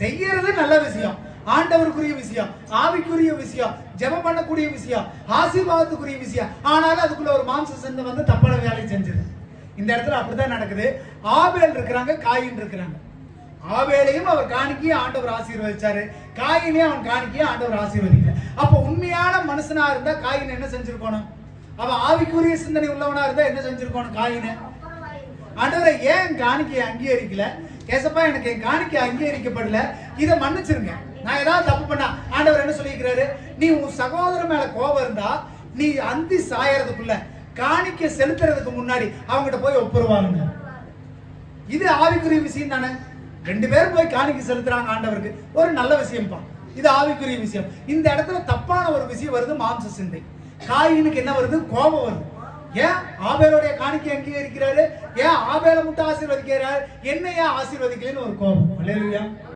செய்யறது நல்ல விஷயம், ஆண்டவருக்குரிய விஷயம், ஆவிக்குரிய விஷயம், ஜெபம் பண்ணக்கூடிய விஷயம், ஆசீர்வாதத்துக்குரிய விஷயம். ஆனாலும் அதுக்குள்ள ஒரு மாம்ச சிந்தை வந்து தப்பான வேலையை செஞ்சிருது. இந்த இடத்துல அப்படிதான் நடக்குது. ஆபேல் இருக்கிறாங்க, காயின் இருக்கிறாங்க. ஆபேலையும் அவர் காணிக்கையை ஆண்டவர் ஆசீர்வதிச்சாரு, காயினையும் அவன் காணிக்கையை ஆண்டவர் ஆசீர்வதிக்கல. அப்ப உண்மையான மனுஷனா இருந்தா காயின் என்ன செஞ்சிருக்கணும்? அவன் ஆவிக்குரிய சிந்தனை உள்ளவனா இருந்தா என்ன செஞ்சிருக்கணும்? காயினை, ஆண்டவரை ஏன் காணிக்கையை அங்கீகரிக்கல? கேசப்பா எனக்கு என் காணிக்கை அங்கீகரிக்கப்படல, இதை மன்னிச்சிருங்க. நான் ஏதாவது தப்பு பண்ணா ஆண்டவர் என்ன சொல்லியிருக்கிறாரு? நீ உன் சகோதரன் மேல கோபம் இருந்தா நீ அந்தி சாயறதுக்குள்ள காணிக்கை செலுத்துறதுக்கு முன்னாடி அவங்ககிட்ட போய் ஒப்புருவாங்க. இது ஆவிக்குரிய விஷயம் தானே. 2 பேரும் போய் காணிக்கை செலுத்துறாங்க ஆண்டவருக்கு, ஒரு நல்ல விஷயம்ப்பா, இது ஆவிக்குரிய விஷயம். இந்த இடத்துல தப்பான ஒரு விஷயம் வருது, மாம்ச சிந்தை. காயினுக்கு என்ன வருது? கோபம் வருது. ஏன் ஆபேலுடைய காணிக்கை அங்கீகரிக்கிறாரு, ஏன் ஆபேலை மட்டும் ஆசீர்வதிக்கிறாரு, என்ன ஏன் ஆசீர்வதிக்கலன்னு ஒரு கோபம். அல்லேலூயா.